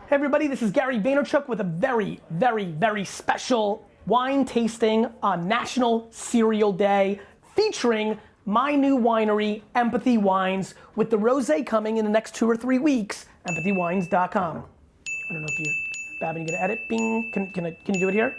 Hey everybody, this is Gary Vaynerchuk with a very special wine tasting on National Cereal Day featuring my new winery, Empathy Wines, with the rosé coming in the next 2 or 3 weeks, empathywines.com. I don't know if Babin, you gonna edit? Bing, can you do it here?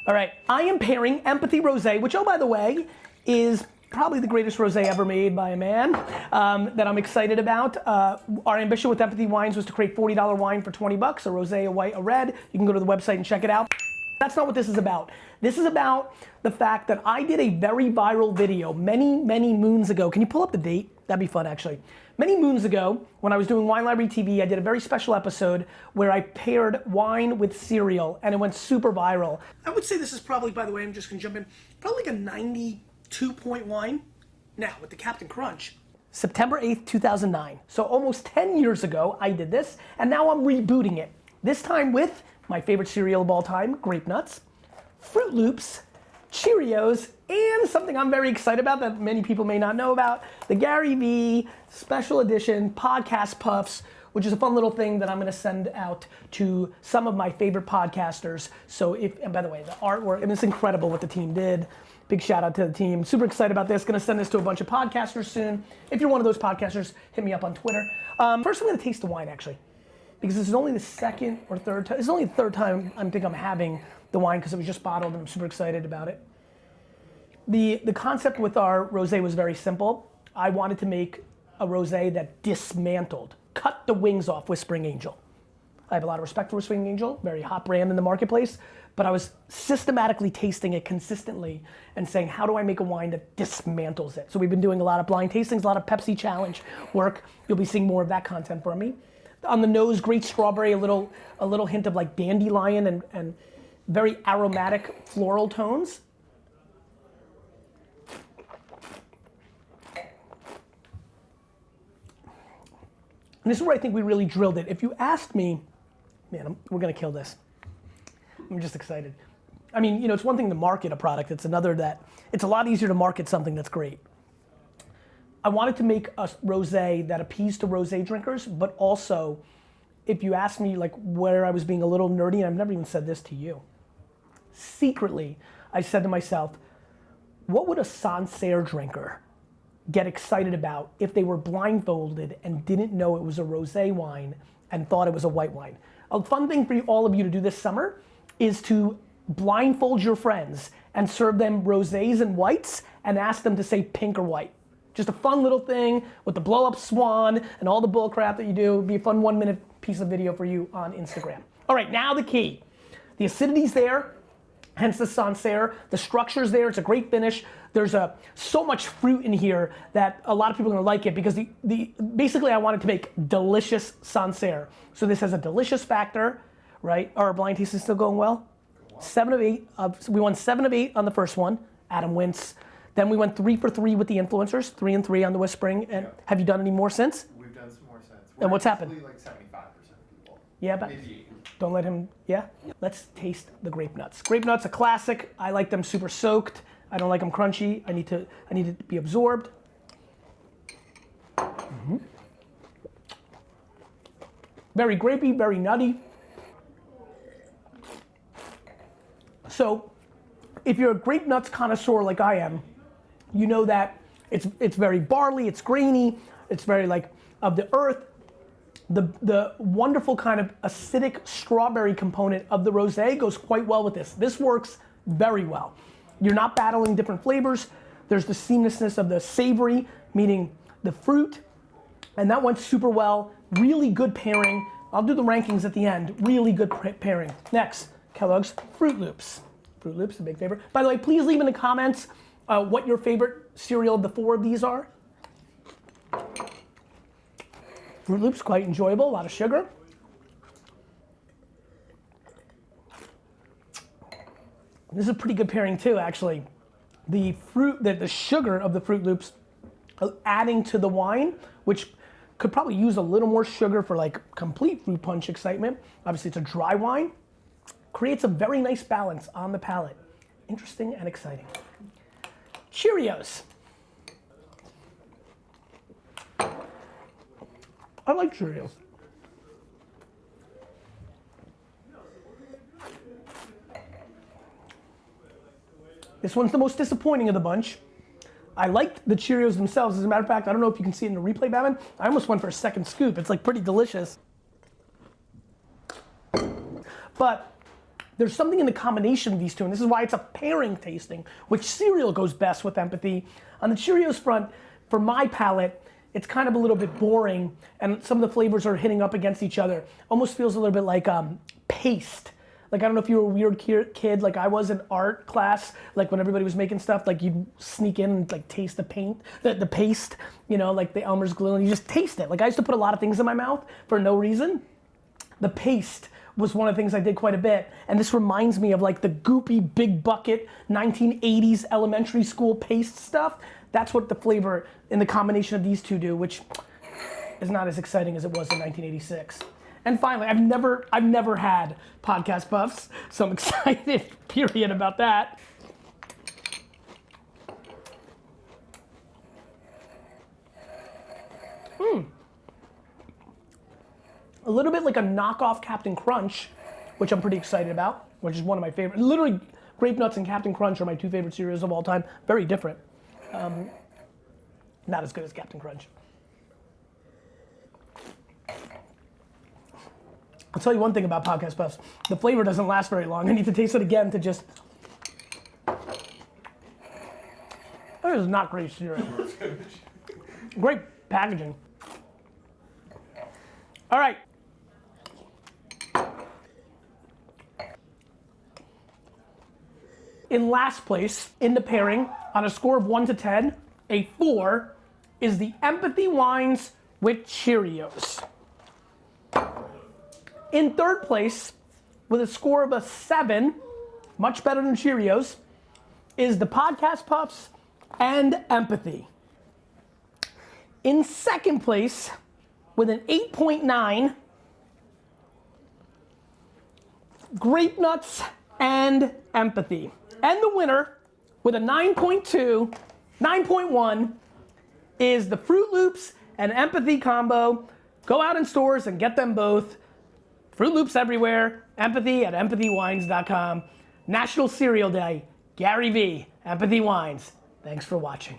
All right, I am pairing Empathy Rosé, which, oh, by the way, is probably the greatest rosé ever made by a man that I'm excited about. Our ambition with Empathy Wines was to create $40 wine for 20 bucks, a rosé, a white, a red. You can go to the website and check it out. That's not what this is about. This is about the fact that I did a very viral video many moons ago. Can you pull up the date? That'd be fun, actually. Many moons ago, when I was doing Wine Library TV, I did a very special episode where I paired wine with cereal, and it went super viral. I would say this is probably, by the way, I'm just gonna jump in, probably like a 92-point wine. Now, with the Captain Crunch. September 8th, 2009. So almost 10 years ago, I did this, and now I'm rebooting it. This time with my favorite cereal of all time, Grape Nuts, Fruit Loops, Cheerios, and something I'm very excited about that many people may not know about, the GaryVee Special Edition Podcast Puffs, which is a fun little thing that I'm gonna send out to some of my favorite podcasters. So and by the way, the artwork, and it's incredible what the team did. Big shout out to the team. Super excited about this. Gonna send this to a bunch of podcasters soon. If you're one of those podcasters, hit me up on Twitter. First I'm gonna taste the wine actually, because this is only the second or third time, it's only the third time I think I'm having the wine because it was just bottled and I'm super excited about it. The concept with our rosé was very simple. I wanted to make a rosé that dismantled, cut the wings off Whispering Angel. I have a lot of respect for Whispering Angel, very hot brand in the marketplace, but I was systematically tasting it consistently and saying, how do I make a wine that dismantles it? So we've been doing a lot of blind tastings, a lot of Pepsi challenge work. You'll be seeing more of that content from me. On the nose, great strawberry, a little hint of like dandelion and very aromatic floral tones. And this is where I think we really drilled it. If you asked me, man, we're gonna kill this. I'm just excited. I mean, you know, it's one thing to market a product, it's another that, it's a lot easier to market something that's great. I wanted to make a rosé that appeased to rosé drinkers, but also, if you ask me like where I was being a little nerdy, and I've never even said this to you, secretly, I said to myself, what would a Sancerre drinker get excited about if they were blindfolded and didn't know it was a rosé wine and thought it was a white wine? A fun thing for all of you to do this summer is to blindfold your friends and serve them rosés and whites and ask them to say pink or white. Just a fun little thing with the blow up swan and all the bull crap that you do. It'd be a fun 1-minute piece of video for you on Instagram. All right, now the key. The acidity's there, hence the Sancerre. The structure's there, it's a great finish. There's so much fruit in here that a lot of people are gonna like it because basically I wanted to make delicious Sancerre. So this has a delicious factor, right? Our blind taste is still going well? 7 of 8, we won 7 of 8 on the first one, Adam Wintz. Then we went 3 for 3 with the influencers, 3 and 3 on the Whispering. And have you done any more since? We've done some more since. And what's happened? Like 75% of people. Yeah, but Maybe 80. don't let him, yeah? Let's taste the Grape Nuts. Grape Nuts, a classic. I like them super soaked. I don't like them crunchy. I need it to be absorbed. Mm-hmm. Very grapey, very nutty. So, if you're a Grape Nuts connoisseur like I am, you know that it's very barley, it's grainy, it's very like of the earth. The wonderful kind of acidic strawberry component of the rosé goes quite well with this. This works very well. You're not battling different flavors. There's the seamlessness of the savory, meaning the fruit, and that went super well. Really good pairing. I'll do the rankings at the end. Really good pairing. Next, Kellogg's Fruit Loops. Fruit Loops, a big favorite. By the way, please leave in the comments what your favorite cereal of the 4 of these are. Fruit Loops, quite enjoyable, a lot of sugar. This is a pretty good pairing too, actually. The sugar of the Fruit Loops adding to the wine, which could probably use a little more sugar for like complete fruit punch excitement. Obviously it's a dry wine. Creates a very nice balance on the palate. Interesting and exciting. Cheerios. I like Cheerios. This one's the most disappointing of the bunch. I liked the Cheerios themselves. As a matter of fact, I don't know if you can see it in the replay, Batman. I almost went for a second scoop. It's like pretty delicious. But there's something in the combination of these two, and this is why it's a pairing tasting. Which cereal goes best with empathy? On the Cheerios front, for my palate, it's kind of a little bit boring, and some of the flavors are hitting up against each other. Almost feels a little bit like paste. Like, I don't know if you were a weird kid, like I was in art class, like when everybody was making stuff, like you'd sneak in and like taste the paint, the paste, you know, like the Elmer's glue, and you just taste it. Like I used to put a lot of things in my mouth for no reason. The paste was one of the things I did quite a bit, and this reminds me of like the goopy, big bucket, 1980s elementary school paste stuff. That's what the flavor in the combination of these two do, which is not as exciting as it was in 1986. And finally, I've never had podcast puffs, so I'm excited, period, about that. A little bit like a knockoff Captain Crunch, which I'm pretty excited about, which is one of my favorite. Literally, Grape Nuts and Captain Crunch are my two favorite cereals of all time. Very different. Not as good as Captain Crunch. I'll tell you one thing about podcast puffs. The flavor doesn't last very long. I need to taste it again to just... This is not great cereal. Great packaging. All right. In last place, in the pairing, on a score of 1 to 10, a 4 is the Empathy Wines with Cheerios. In third place, with a score of a 7, much better than Cheerios, is the Podcast Puffs and Empathy. In second place, with an 8.9, Grape Nuts and Empathy. And the winner, with a 9.2, 9.1, is the Fruit Loops and Empathy combo. Go out in stores and get them both. Fruit Loops everywhere, Empathy at empathywines.com. National Cereal Day, GaryVee, Empathy Wines. Thanks for watching.